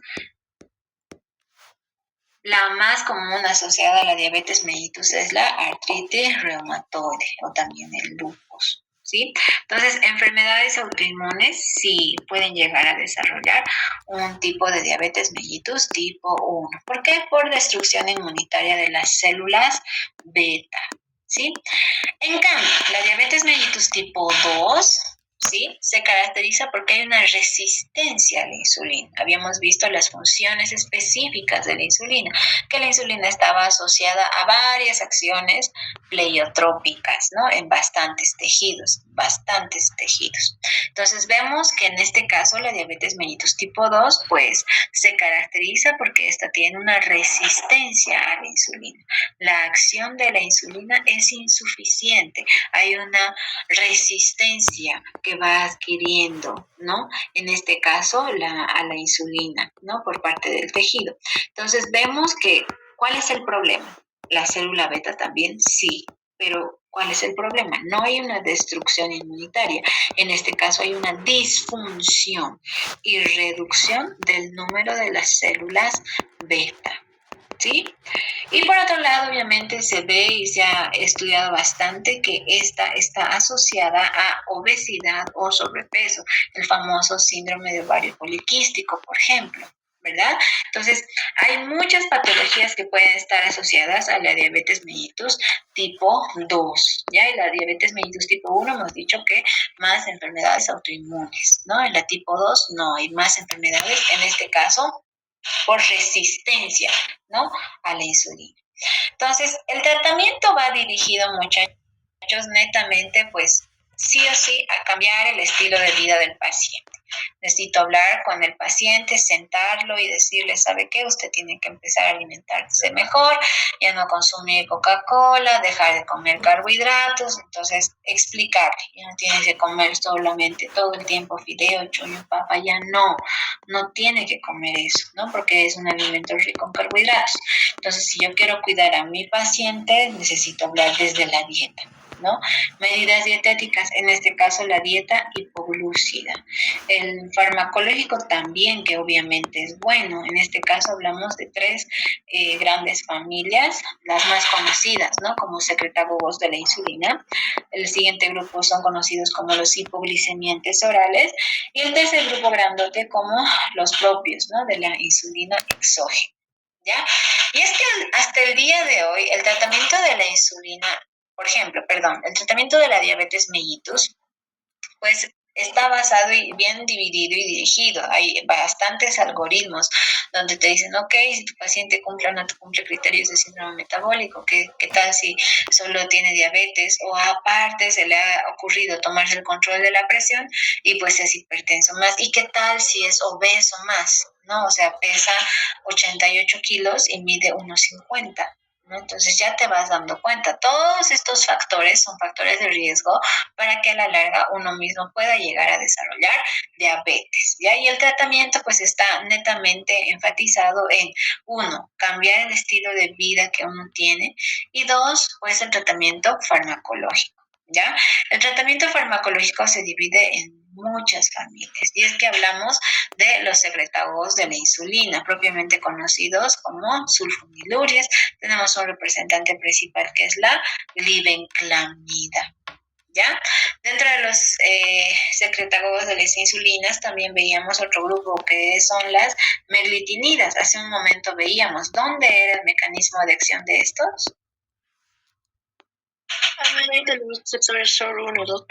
La más común asociada a la diabetes mellitus es la artritis reumatoide o también el lupus. ¿Sí? Entonces, enfermedades autoinmunes sí pueden llegar a desarrollar un tipo de diabetes mellitus tipo 1. ¿Por qué? Por destrucción inmunitaria de las células beta. ¿Sí? En cambio, la diabetes mellitus tipo 2, ¿sí? Se caracteriza porque hay una resistencia a la insulina. Habíamos visto las funciones específicas de la insulina, que la insulina estaba asociada a varias acciones pleiotrópicas, ¿no? En bastantes tejidos. Entonces vemos que en este caso la diabetes mellitus tipo 2, pues se caracteriza porque esta tiene una resistencia a la insulina. La acción de la insulina es insuficiente. Hay una resistencia que va adquiriendo, ¿no? En este caso, a la insulina, ¿no? Por parte del tejido. Entonces, vemos que, ¿cuál es el problema? La célula beta también, sí, pero ¿cuál es el problema? No hay una destrucción inmunitaria. En este caso, hay una disfunción y reducción del número de las células beta. ¿Sí? Y por otro lado, obviamente se ve y se ha estudiado bastante que esta está asociada a obesidad o sobrepeso, el famoso síndrome de ovario poliquístico, por ejemplo, ¿verdad? Entonces, hay muchas patologías que pueden estar asociadas a la diabetes mellitus tipo 2, ¿ya? Y la diabetes mellitus tipo 1 hemos dicho que más enfermedades autoinmunes, ¿no? En la tipo 2 no, hay más enfermedades, en este caso, por resistencia, ¿no? A la insulina. Entonces, el tratamiento va dirigido, muchachos, netamente, pues, sí o sí a cambiar el estilo de vida del paciente. Necesito hablar con el paciente, sentarlo y decirle, ¿sabe qué? Usted tiene que empezar a alimentarse mejor, ya no consumir Coca-Cola, dejar de comer carbohidratos, entonces explicarle, ya no tiene que comer solamente todo el tiempo fideo, chuño, papa, ya no tiene que comer eso, ¿no? Porque es un alimento rico en carbohidratos. Entonces, si yo quiero cuidar a mi paciente, necesito hablar desde la dieta, ¿no? Medidas dietéticas, en este caso la dieta hipoglúcida. El farmacológico también, que obviamente es bueno. En este caso hablamos de tres grandes familias, las más conocidas, ¿no? Como secretagogos de la insulina. El siguiente grupo son conocidos como los hipoglicemiantes orales. Y el tercer grupo grandote como los propios, ¿no? De la insulina exógena. ¿Ya? Y es que hasta el día de hoy el tratamiento de la insulina, por ejemplo, perdón, el tratamiento de la diabetes mellitus, pues está basado y bien dividido y dirigido. Hay bastantes algoritmos donde te dicen, ok, si tu paciente cumple o no cumple criterios de síndrome metabólico, ¿qué tal si solo tiene diabetes o aparte se le ha ocurrido tomarse el control de la presión y pues es hipertenso más? ¿Y qué tal si es obeso más? ¿No? O sea, pesa 88 kilos y mide 1,50. ¿No? Entonces ya te vas dando cuenta. Todos estos factores son factores de riesgo para que a la larga uno mismo pueda llegar a desarrollar diabetes. ¿Ya? Y el tratamiento pues está netamente enfatizado en, uno, cambiar el estilo de vida que uno tiene y dos, pues el tratamiento farmacológico. ¿Ya? El tratamiento farmacológico se divide en muchas familias y es que hablamos de los secretagogos de la insulina, propiamente conocidos como sulfonilureas. Tenemos un representante principal que es la glibenclamida. ¿Ya? Dentro de los secretagogos de las insulinas también veíamos otro grupo que son las meglitinidas. Hace un momento veíamos dónde era el mecanismo de acción de estos. A nivel de los receptores SUR 1 y 2.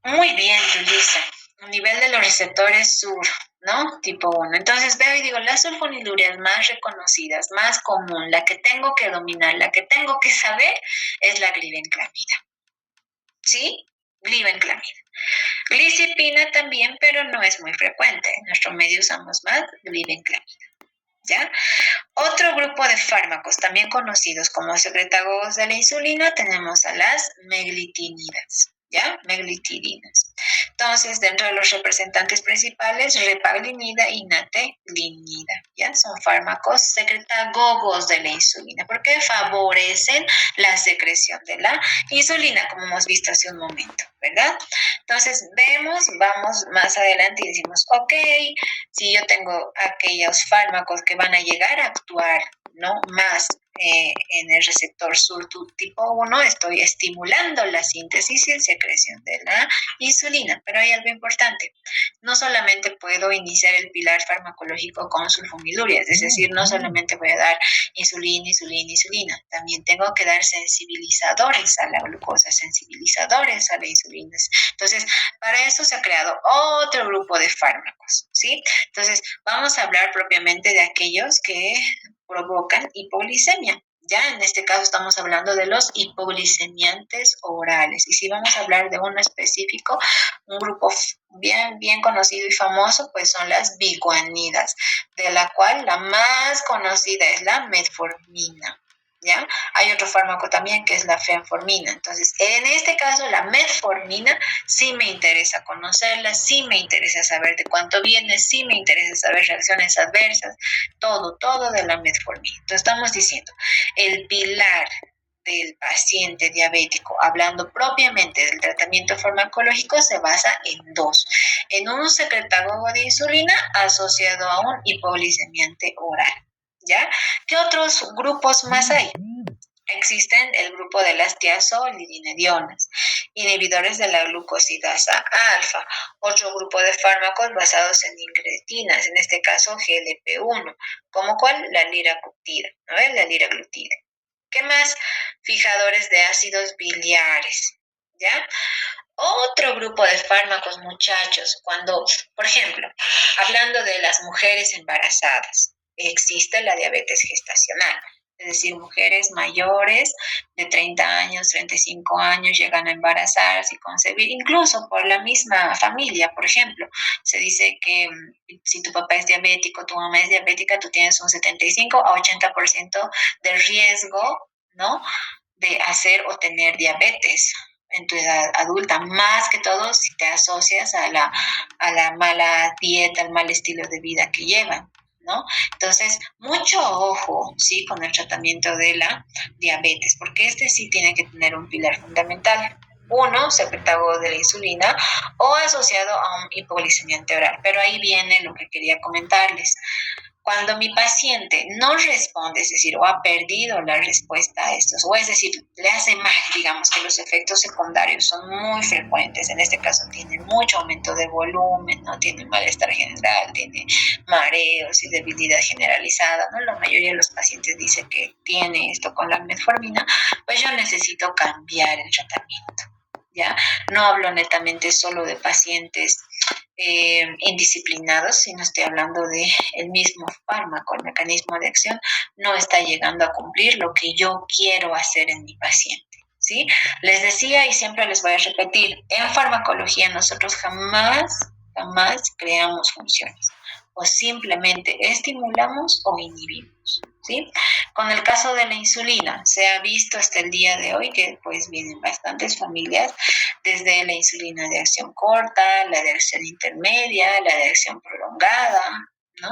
Muy bien, Julissa. A nivel de los receptores SUR, ¿no? Tipo 1. Entonces veo y digo, las sulfonilureas más reconocidas, más común, la que tengo que dominar, la que tengo que saber, es la glibenclamida. ¿Sí? Glibenclamida. Glicipina también, pero no es muy frecuente. En nuestro medio usamos más glibenclamida. ¿Ya? Otro grupo de fármacos, también conocidos como secretagogos de la insulina, tenemos a las meglitinidas. ¿Ya? Meglitirinas. Entonces, dentro de los representantes principales, repaglinida y nateglinida, ¿ya? Son fármacos secretagogos de la insulina, porque favorecen la secreción de la insulina, como hemos visto hace un momento, ¿verdad? Entonces, vamos más adelante y decimos, ok, si yo tengo aquellos fármacos que van a llegar a actuar, ¿no? Más en el receptor SUR tipo 1, estoy estimulando la síntesis y la secreción de la insulina. Pero hay algo importante. No solamente puedo iniciar el pilar farmacológico con sulfonilureas, es decir, no solamente voy a dar insulina. También tengo que dar sensibilizadores a la glucosa, sensibilizadores a la insulina. Entonces, para eso se ha creado otro grupo de fármacos, ¿sí? Entonces, vamos a hablar propiamente de aquellos que provocan hipoglicemia. Ya en este caso estamos hablando de los hipoglicemiantes orales. Y si vamos a hablar de uno específico, un grupo bien conocido y famoso, pues son las biguanidas, de la cual la más conocida es la metformina. ¿Ya? Hay otro fármaco también que es la fenformina. Entonces, en este caso, la metformina sí me interesa conocerla, sí me interesa saber de cuánto viene, sí me interesa saber reacciones adversas, todo de la metformina. Entonces, estamos diciendo, el pilar del paciente diabético, hablando propiamente del tratamiento farmacológico, se basa en dos. En un secretagogo de insulina asociado a un hipoglicemiante oral. ¿Ya? ¿Qué otros grupos más hay? Existen el grupo de las tiazolidinedionas, inhibidores de la glucosidasa alfa, otro grupo de fármacos basados en incretinas, en este caso GLP-1, como cuál, la liraglutida, ¿no ves? La liraglutida. ¿Qué más? Fijadores de ácidos biliares, ¿ya? Otro grupo de fármacos, muchachos, cuando, por ejemplo, hablando de las mujeres embarazadas, existe la diabetes gestacional, es decir, mujeres mayores de 30 años, 35 años llegan a embarazarse y concebir, incluso por la misma familia, por ejemplo. Se dice que si tu papá es diabético, tu mamá es diabética, tú tienes un 75 a 80% de riesgo, ¿no? De hacer o tener diabetes en tu edad adulta, más que todo si te asocias a la mala dieta, al mal estilo de vida que llevan, ¿no? Entonces, mucho ojo, ¿sí? Con el tratamiento de la diabetes, porque este sí tiene que tener un pilar fundamental. Uno, secretago de la insulina o asociado a un hipoglicemiante oral. Pero ahí viene lo que quería comentarles. Cuando mi paciente no responde, es decir, o ha perdido la respuesta a estos, o es decir, le hace mal, digamos que los efectos secundarios son muy frecuentes, en este caso tiene mucho aumento de volumen, no tiene malestar general, tiene mareos y debilidad generalizada, ¿no? La mayoría de los pacientes dice que tiene esto con la metformina, pues yo necesito cambiar el tratamiento. ¿Ya? No hablo netamente solo de pacientes indisciplinados, sino estoy hablando de el mismo fármaco, el mecanismo de acción no está llegando a cumplir lo que yo quiero hacer en mi paciente. ¿Sí? Les decía y siempre les voy a repetir, en farmacología nosotros jamás creamos funciones o simplemente estimulamos o inhibimos. ¿Sí? Con el caso de la insulina, se ha visto hasta el día de hoy que pues vienen bastantes familias, desde la insulina de acción corta, la de acción intermedia, la de acción prolongada, ¿no?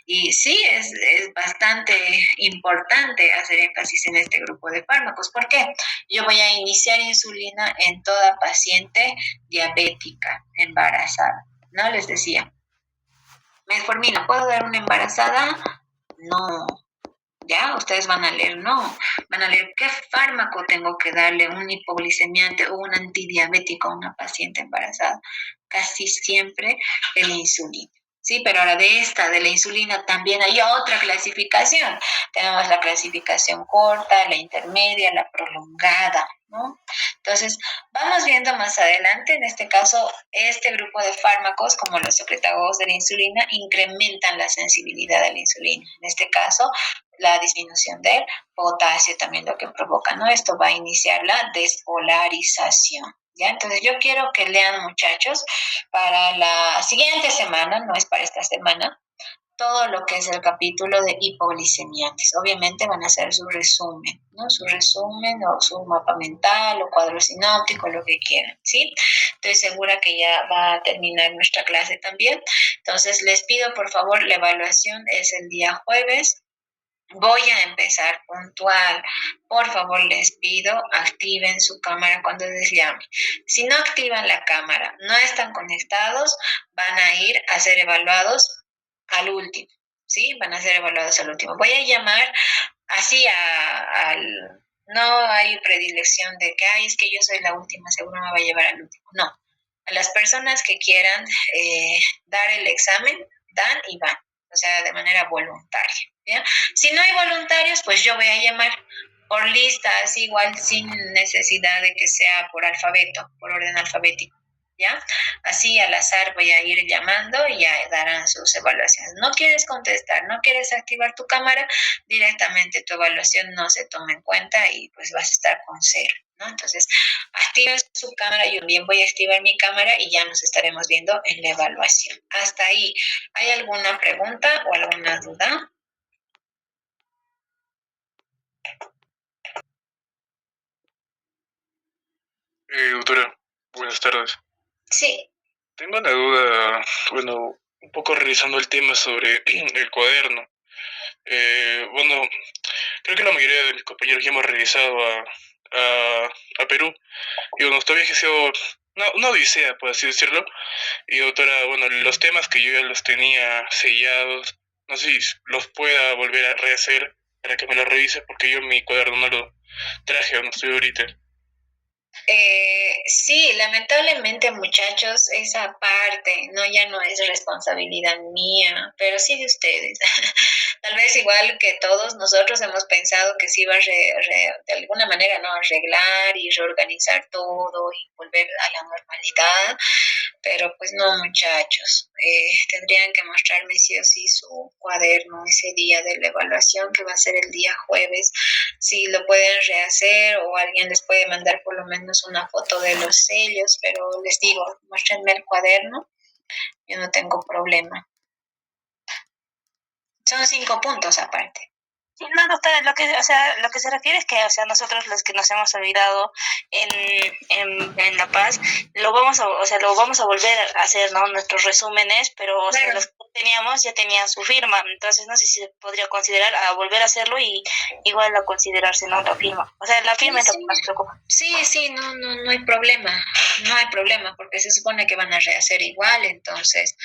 Y sí, es bastante importante hacer énfasis en este grupo de fármacos. ¿Por qué? Yo voy a iniciar insulina en toda paciente diabética, embarazada, ¿no? Les decía, metformina, ¿puedo dar una embarazada? No, ya, ustedes van a leer, no, van a leer qué fármaco tengo que darle, un hipoglicemiante o un antidiabético a una paciente embarazada. Casi siempre el insulina. Sí, pero ahora de la insulina también hay otra clasificación. Tenemos la clasificación corta, la intermedia, la prolongada, ¿no? Entonces, vamos viendo más adelante, en este caso, este grupo de fármacos, como los secretagogos de la insulina, incrementan la sensibilidad a la insulina. En este caso, la disminución del potasio también lo que provoca, ¿no? Esto va a iniciar la despolarización. ¿Ya? Entonces yo quiero que lean, muchachos, para la siguiente semana, no es para esta semana, todo lo que es el capítulo de hipoglicemiantes. Obviamente van a hacer su resumen, ¿no? Su resumen o su mapa mental o cuadro sinóptico, lo que quieran, ¿sí? Estoy segura que ya va a terminar nuestra clase también. Entonces les pido, por favor, la evaluación es el día jueves. Voy a empezar puntual. Por favor, les pido, activen su cámara cuando les llame. Si no activan la cámara, no están conectados, van a ir a ser evaluados al último. ¿Sí? Van a ser evaluados al último. Voy a llamar así al... No hay predilección de que, ay, es que yo soy la última, seguro me va a llevar al último. No. A las personas que quieran dar el examen, dan y van. O sea, de manera voluntaria. ¿Ya? Si no hay voluntarios, pues yo voy a llamar por listas, igual sin necesidad de que sea por alfabeto, por orden alfabético. ¿Ya? Así al azar voy a ir llamando y ya darán sus evaluaciones. No quieres contestar, no quieres activar tu cámara, directamente tu evaluación no se toma en cuenta y pues vas a estar con cero, ¿no? Entonces, activa su cámara, yo bien voy a activar mi cámara y ya nos estaremos viendo en la evaluación. Hasta ahí, ¿hay alguna pregunta o alguna duda? Doctora, buenas tardes. Sí. Tengo una duda, bueno, un poco revisando el tema sobre el cuaderno. Bueno, creo que la mayoría de mis compañeros ya hemos regresado a Perú. Y bueno, nuestro viaje ha sido una odisea, por así decirlo. Y doctora, bueno, los temas que yo ya los tenía sellados, no sé si los pueda volver a rehacer para que me los revise, porque yo mi cuaderno no lo traje, no estoy ahorita. Sí, lamentablemente, muchachos, esa parte no ya no es responsabilidad mía, pero sí de ustedes. Tal vez igual que todos nosotros hemos pensado que se iba a de alguna manera, ¿no? Arreglar y reorganizar todo y volver a la normalidad, pero pues no, muchachos. Tendrían que mostrarme sí o sí su cuaderno ese día de la evaluación, que va a ser el día jueves, si lo pueden rehacer o alguien les puede mandar por lo menos una foto de los sellos, pero les digo, muéstrenme el cuaderno, yo no tengo problema. Son 5 puntos aparte. Sí, no, doctora, lo que se refiere es que, o sea, nosotros los que nos hemos olvidado en La Paz, lo vamos a volver a hacer, ¿no? Nuestros resúmenes, pero, o sea, los que teníamos ya tenían su firma, entonces no sé si se podría considerar a volver a hacerlo y igual a considerarse, ¿no? La firma. O sea, la firma es lo que más preocupa. Sí, no hay problema, no hay problema, porque se supone que van a rehacer igual, entonces,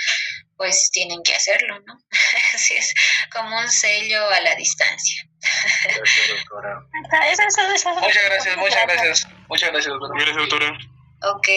pues tienen que hacerlo, ¿no? Así es, como un sello a la distancia. Gracias, doctora. Eso. Muchas gracias, doctora. Gracias, doctora. Ok,